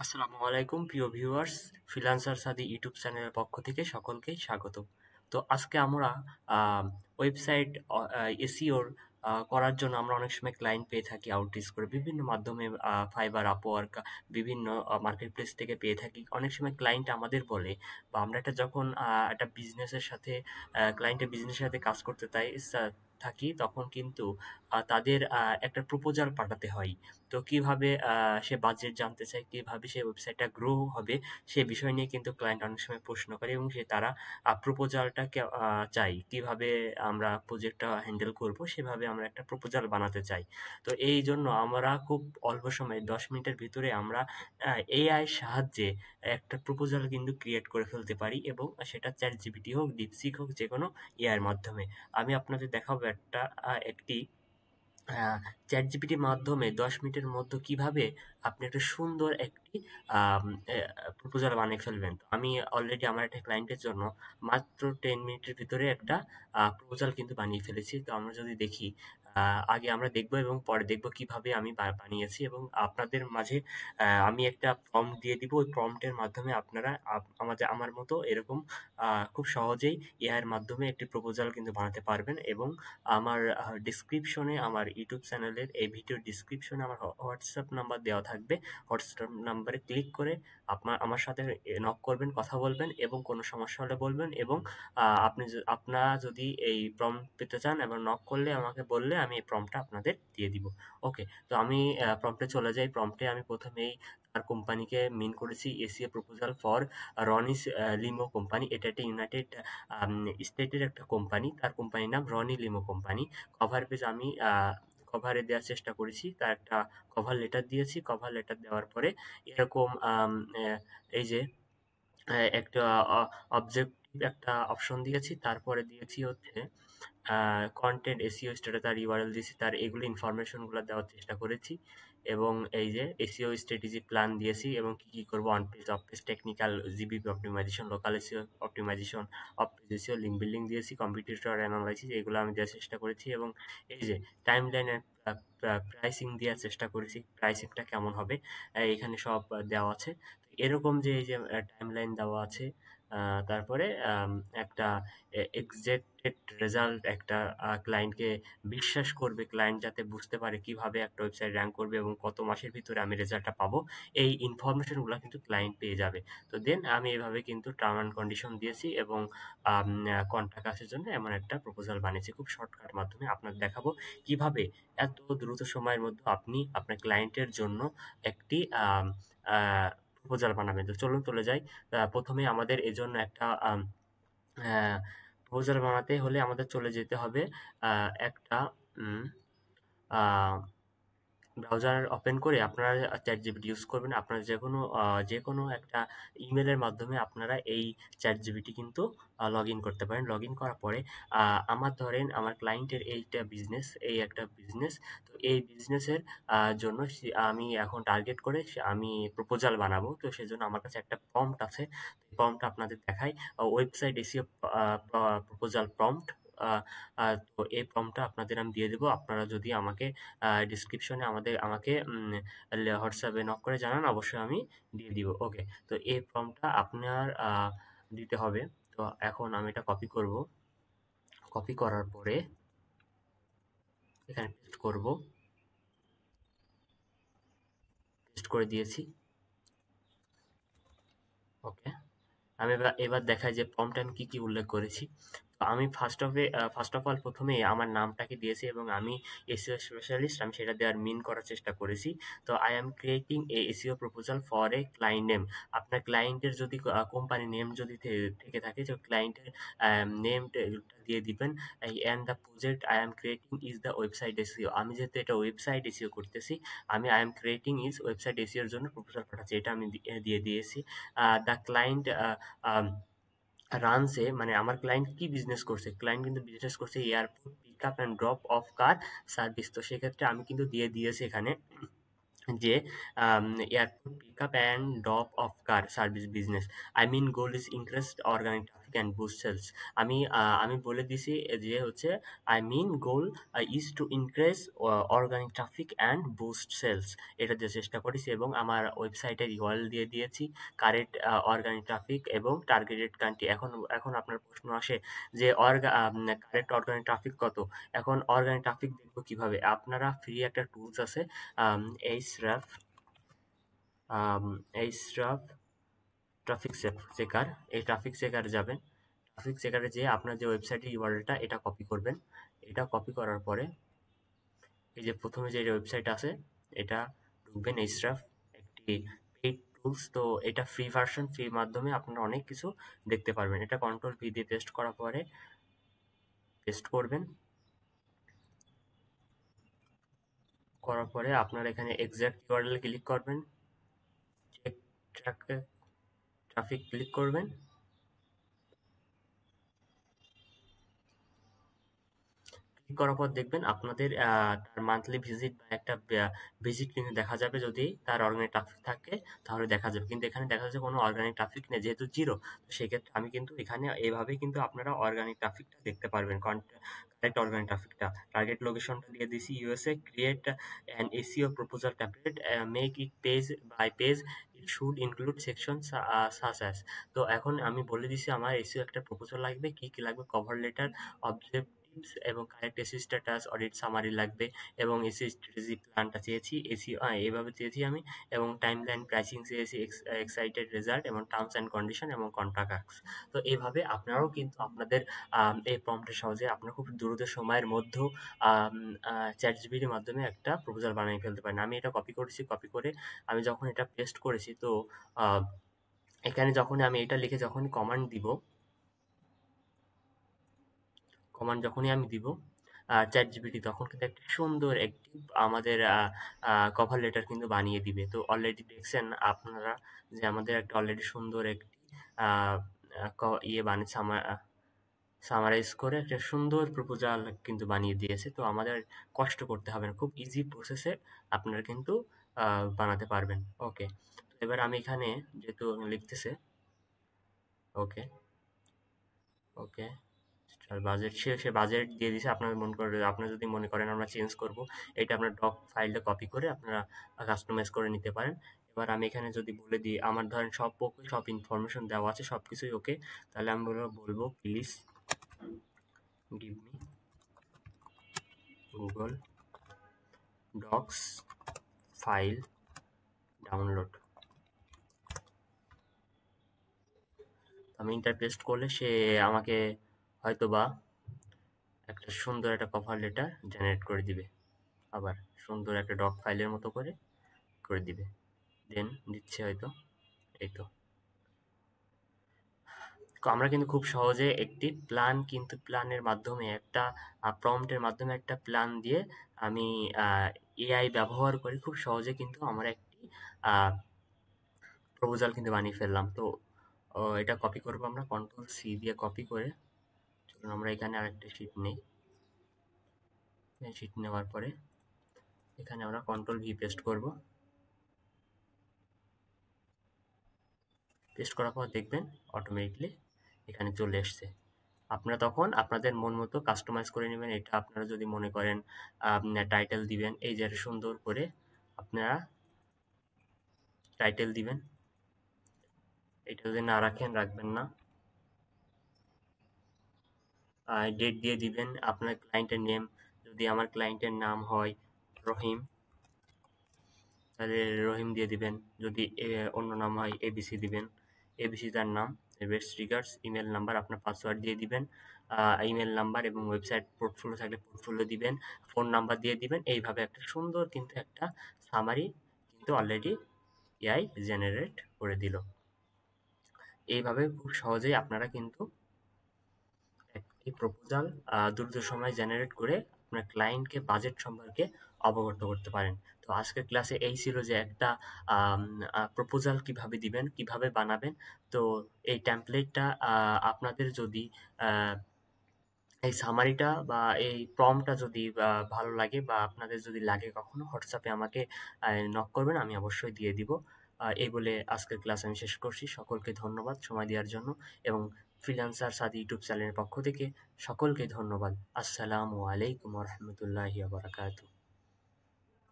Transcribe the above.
আসসালামু আলাইকুম প্রিয় ভিউয়ার্স, ফ্রিল্যান্সার সাদি ইউটিউব চ্যানেলের পক্ষ থেকে সকলকেই স্বাগত। তো আজকে আমরা ওয়েবসাইট এসইওর করার জন্য আমরা অনেক সময় ক্লায়েন্ট পেয়ে থাকি আউটরিচ করে বিভিন্ন মাধ্যমে, ফাইবার, আপওয়ার্ক, বিভিন্ন মার্কেট প্লেস থেকে পেয়ে থাকি। অনেক সময় ক্লায়েন্ট আমাদের বলে বা আমরা একটা যখন একটা বিজনেসের সাথে ক্লায়েন্টের বিজনেসের সাথে কাজ করতে থাকি তখন কিন্তু তাদের একটা প্রপোজাল পাঠাতে হয়। তো কিভাবে সে বাজেট জানতে চায়, কিভাবে সে ওয়েবসাইটটা গ্রো হবে, সে বিষয় নিয়ে কিন্তু ক্লায়েন্ট অনেক সময় প্রশ্ন করে এবং তারা প্রপোজালটা চাই কিভাবে আমরা প্রজেক্টটা হ্যান্ডেল করব, সেভাবে আমরা একটা প্রপোজাল বানাতে চাই। তো এই জন্য আমরা খুব অল্প সময়ে 10 মিনিটের ভিতরে আমরা এআই সাহায্যে একটা প্রপোজাল কিন্তু ক্রিয়েট করে ফেলতে পারি এবং সেটা চ্যাট জিপিটি হোক, ডিপসিক হোক, যে কোনো এআইয়ের মাধ্যমে। আমি আপনাদের দেখাবো একটি চ্যাটজিপিটির মাধ্যমে ১০ মিনিটের মধ্যে কিভাবে আপনি একটা সুন্দর একটি আম এ প্রপোজাল বানিয়ে ফেলবেন। তো আমি অলরেডি আমার একটা ক্লায়েন্টের জন্য মাত্র ১০ মিনিটের ভিতরে একটা প্রপোজাল কিন্তু বানিয়ে ফেলেছি। তো আমরা যদি দেখি, আগে আমরা দেখব এবং পরে দেখব কিভাবে আমি বানিয়েছি এবং আপনাদের মাঝে আমি একটা প্রম্পট দিয়ে দিব। ওই প্রম্পটের মাধ্যমে আপনারা আমার মতো এরকম খুব সহজেই এআই এর মাধ্যমে একটি প্রপোজাল কিন্তু বানাতে পারবেন এবং আমার ডেসক্রিপশনে, আমার ইউটিউব চ্যানেলের এই ভিডিওর ডেসক্রিপশনে আমার হোয়াটসঅ্যাপ নাম্বার দেওয়া থাকবে। হোয়াটসঅ্যাপ নাম্বারে ক্লিক করে আমার সাথে নক করবেন, কথা বলবেন এবং কোনো সমস্যা হলে বলবেন এবং আপনারা যদি এই প্রম্পট পেতে চান এবং নক করলে আমাকে বললে আমি এই প্রম্পটটা আপনাদের দিয়ে দিব। ওকে, তো আমি প্রম্পটে চলে যাই। প্রম্পটে আমি প্রথমেই তার কোম্পানিকে মেইন করেছি SEO proposal for Ronnie's limo company. এটা একটা ইউনাইটেড স্টেটের একটা কোম্পানি। তার কোম্পানির নাম Ronnie limo company. Cover page আমি কভারে দেওয়ার চেষ্টা করেছি। তার একটা কভার লেটার দিয়েছি। কভার লেটার দেওয়ার পরে এরকম এই যে একটা অবজেক্টিভ একটা অপশন দিয়েছি। তারপরে দিয়েছি হচ্ছে কন্টেন্ট এসইও স্ট্র্যাটেজি, তার ইউআরএল দিয়েছি, তার এগুলো ইনফরমেশনগুলো দেওয়ার চেষ্টা করেছি এবং এই যে এসইও স্ট্র্যাটেজি প্ল্যান দিয়েছি এবং কি কি করব, on page, off page, technical, GBP optimization, local SEO optimization, off page SEO, link building দিয়েছি, কম্পিটিটর অ্যানালাইসিস, এগুলো আমি দেওয়ার চেষ্টা করেছি এবং এই যে টাইমলাইন এর প্রাইসিং দেওয়ার চেষ্টা করেছি, প্রাইসিংটা কেমন হবে এখানে সব দেওয়া আছে। এরকম যে এই যে টাইমলাইন দেওয়া আছে, তারপরে একটা এক্সপেক্টেড রেজাল্ট, একটা ক্লায়েন্টকে বিশ্বাস করবে, ক্লায়েন্ট যাতে বুঝতে পারে কিভাবে একটা ওয়েবসাইট র্যাঙ্ক করবে এবং কত মাসের ভিতরে আমি রেজাল্টটা পাবো, এই ইনফরমেশনগুলো কিন্তু ক্লায়েন্ট পেয়ে যাবে। তো দেন আমি এভাবে কিন্তু টার্ম অ্যান্ড কন্ডিশন দিয়েছি এবং কন্ট্রাক্ট আসার জন্য এমন একটা প্রপোজাল বানিয়েছি। খুব শর্টকাট মাধ্যমে আপনাদের দেখাবো কিভাবে এত দ্রুত সময়ের মধ্যে আপনি আপনার ক্লায়েন্টের জন্য একটি প্রপোজাল বানাবেন। তো চলুন চলে যাই। প্রথমে আমাদের এজন্য একটা প্রপোজাল বানাতে হলে আমাদের চলে যেতে হবে একটা উম, আহ, ব্রাউজার ওপেন করে আপনারা চ্যাটজিপিটি ইউজ করবেন। আপনারা যে কোনো একটা ইমেলের মাধ্যমে আপনারা এই চ্যাটজিপিটি কিন্তু লগ ইন করতে পারেন। লগ ইন করার পরে ধরেন আমার ক্লায়েন্টের এই একটা বিজনেস। তো এই বিজনেসের জন্য আমি এখন টার্গেট করে আমি প্রপোজাল বানাবো। তো সেজন্য আমার কাছে একটা প্রম্পট আছে। প্রম্পটটা আপনাদের দেখাই। Website SEO proposal prompt. তো এই প্রম্পটটা আপনাদের আমি দিয়ে দেবো। আপনারা যদি আমাকে ডিসক্রিপশনে আমাকে হোয়াটসঅ্যাপে নক করে জানান, অবশ্যই আমি দিয়ে দিব। ওকে, তো এই ফর্মটা আপনার দিতে হবে। তো এখন আমি এটা কপি করব। কপি করার পরে এখানে পেস্ট করব। পেস্ট করে দিয়েছি। ওকে, আমি এবার দেখাই যে প্রম্পটে আমি কি কি উল্লেখ করেছি। তো আমি ফার্স্ট অফ অল প্রথমে আমার নামটাকে দিয়েছি এবং আমি এসইও স্পেশালিস্ট, আমি সেটা দেওয়ার মিন করার চেষ্টা করেছি। তো I am creating a SEO proposal for a client name. আপনার ক্লায়েন্টের যদি কোম্পানি নেম যদি থেকে থাকে, তো ক্লায়েন্টের নেমটা দিয়ে দিবেন। And the project I am creating is the website SEO. আমি যেহেতু এটা ওয়েবসাইট এসইও করতেছি, আমি I am creating is website এসইওর জন্য প্রপোজাল পাঠাচ্ছি, এটা আমি দিয়ে দিয়েছি। দ্য ক্লায়েন্ট রানস এ, মানে আমার ক্লায়েন্ট কি বিজনেস করছে, ক্লায়েন্ট কিন্তু বিজনেস করছে airport pick up and drop off car service. তো সেক্ষেত্রে আমি কিন্তু দিয়ে দিয়েছি এখানে যে airport pick up and drop off car service business. I mean goal is increase organic traffic. Traffic and boost sales. আমি বলে দিছি যে হচ্ছে I mean goal is to increase organic traffic and boost sales. এটা দিয়ে চেষ্টা করেছি এবং আমার ওয়েবসাইটের ইউআরএল দিয়ে দিয়েছি, কারেন্ট অর্গানিক ট্রাফিক এবং টার্গেটেড কান্ট্রি। এখন আপনার প্রশ্ন আসে যে কারেন্ট অর্গানিক ট্রাফিক কত? এখন অর্গানিক ট্রাফিক দেখবো কিভাবে? আপনারা ফ্রি একটা টুলস আছে এইচরাফ এইচরাফ ট্রাফিক চেকার। এই ট্রাফিক চেকারে যাবেন। ট্রাফিক চেকারে যেয়ে আপনার যে ওয়েবসাইটের ইউআরএলটা এটা কপি করবেন। এটা কপি করার পরে এই যে প্রথমে যে ওয়েবসাইট আছে এটা ঢুকবেন। এইচরাফ একটি পেইড টুলস, তো এটা ফ্রি ভার্সন, ফ্রির মাধ্যমে আপনারা অনেক কিছু দেখতে পারবেন। এটা কন্ট্রোল ভি দিয়ে পেস্ট করার পরে পেস্ট করবেন। করার পরে আপনারা এখানে এক্সাক্ট ইউআরএল ক্লিক করবেন, চেক ট্রাফিক ক্লিক করবেন। ক্লিক করার পর দেখবেন আপনাদের তার মান্থলি ভিজিট বা একটা ভিজিট কিন্তু দেখা যাবে। যদি তার অর্গানিক ট্রাফিক থাকে তাহলে দেখা যাবে, কিন্তু এখানে দেখা যাচ্ছে কোনো অর্গানিক ট্রাফিক নেই যেহেতু জিরো। তো সেক্ষেত্রে আমি কিন্তু এখানে এইভাবেই কিন্তু আপনারা অর্গানিক ট্রাফিকটা দেখতে পারবেন, কারেক্ট অর্গানিক ট্রাফিকটা। টার্গেট লোকেশনটা দিয়ে দিছি USA. Create an SEO proposal template, make it page by page, it should include section such as. তো এখন আমি বলে দিছি আমার এসইও একটা প্রপোজাল লাগবে, কি কি লাগবে, কভার লেটার, অবজেক্টিভস এবং correct AC status, audit summary লাগবে এবং এসি স্ট্র্যাটেজি প্ল্যানটা চেয়েছি, এসি এভাবে চেয়েছি আমি, এবং টাইমলাইন প্রাইসিং চেয়েছি, এক্সাইটেড রেজাল্ট এবং টার্মস অ্যান্ড কন্ডিশন এবং কন্ট্রাক্ট। তো এইভাবে আপনারাও কিন্তু আপনাদের এই প্রম্পটের সাহায্যে আপনারা খুব দ্রুত সময়ের মধ্যে চ্যাট জিপিটির মাধ্যমে একটা প্রপোজাল বানিয়ে ফেলতে পারেন। আমি এটা কপি করেছি, কপি করে আমি যখন এটা পেস্ট করেছি, তো আহ, এখানে যখন আমি এটা লিখে যখন কমান্ড দিব, যখনই আমি দিব চ্যাট জিপিটি, তখন কিন্তু একটা সুন্দর একটি আমাদের কভার লেটার কিন্তু বানিয়ে দিবে। তো অলরেডি দেখছেন আপনারা যে আমাদের একটা অলরেডি সুন্দর একটি আহ, ইয়ে বানিয়েছে, আমার সামারাইজ করে একটা সুন্দর প্রপোজাল কিন্তু বানিয়ে দিয়েছে। তো আমাদের কষ্ট করতে হবে না, খুব ইজি প্রসেসে আপনারা কিন্তু বানাতে পারবেন। ওকে, এবার আমি এখানে যেহেতু লিখতেছে, ওকে ওকে আর বাজেট, সে বাজেট দিয়ে দিছে। আপনার মনে করে, আপনারা যদি মনে করেন আমরা চেঞ্জ করব, এটা আপনার ডক ফাইলটা কপি করে আপনারা কাস্টমাইজ করে নিতে পারেন। এবার আমি এখানে যদি বলে দিই, আমার ধরেন সব ওকে, সব ইনফরমেশন দেওয়া আছে, সব কিছুই ওকে, তাহলে আমি বলবো please give me Google Docs file download. আমি ইন্টার পেস্ট করলে সে আমাকে হয়তোবা একটা সুন্দর একটা কভার লেটার জেনারেট করে দিবে, আবার সুন্দর একটা ডক ফাইলের মতো করে করে দিবে। দেন দিচ্ছে হয়তো, এই তো। আমরা কিন্তু খুব সহজে একটি প্ল্যান, কিন্তু প্ল্যানের মাধ্যমে একটা প্রম্পটের মাধ্যমে একটা প্ল্যান দিয়ে আমি এআই ব্যবহার করে খুব সহজে কিন্তু আমরা একটি প্রপোজাল কিন্তু বানিয়ে ফেললাম। তো এটা কপি করবো আমরা, কন্ট্রোল সি দিয়ে কপি করে, চলুন আমরা এখানে আরেকটা শিট নেই। শিট নেওয়ার পরে এখানে আমরা কন্ট্রোল ভি পেস্ট করব। পেস্ট করার পর দেখবেন অটোমেটিকলি এখানে চলে এসছে। আপনারা তখন আপনাদের মন মতো কাস্টমাইজ করে নেবেন। এটা আপনারা যদি মনে করেন টাইটেল দিবেন, এই যে সুন্দর করে আপনারা টাইটেল দিবেন। এটা যদি না রাখেন, রাখবেন না, ডেট দিয়ে দিবেন। আপনার ক্লায়েন্টের নেম, যদি আমার ক্লায়েন্টের নাম হয় রহিম, তাহলে রহিম দিয়ে দিবেন। যদি অন্য নাম হয় এবিসি দিবেন, এবিসি তার নাম। বেস্ট রিগার্ডস, ইমেল নাম্বার, আপনার পাসওয়ার্ড দিয়ে দিবেন, ইমেল নাম্বার এবং ওয়েবসাইট পোর্টফোলিও থাকলে পোর্টফোলিও দিবেন, ফোন নাম্বার দিয়ে দিবেন। এইভাবে একটা সুন্দর কিন্তু একটা সামারি কিন্তু অলরেডি এআই জেনারেট করে দিল। এইভাবে খুব সহজেই আপনারা কিন্তু একটি প্রপোজাল দ্রুত সময়ে জেনারেট করে আপনার ক্লায়েন্টকে বাজেট সম্পর্কে অবগত করতে পারেন। তো আজকের ক্লাসে এই ছিল যে একটা প্রপোজাল কিভাবে দিবেন, কিভাবে বানাবেন। তো এই টেমপ্লেটটা আপনাদের যদি আহ, এই সামারিটা বা এই প্রম্পটটা যদি ভালো লাগে বা আপনাদের যদি লাগে কখনো, হোয়াটসঅ্যাপে আমাকে নক করবেন, আমি অবশ্যই দিয়ে দিব। এই বলে আজকের ক্লাস আমি শেষ করছি। সকলকে ধন্যবাদ সময় দেওয়ার জন্য এবং ফ্রিল্যান্সার সাদি ইউটিউব চ্যানেলের পক্ষ থেকে সকলকে ধন্যবাদ। আসসালামু আলাইকুম রহমতুল্লাহি বারাকাতু।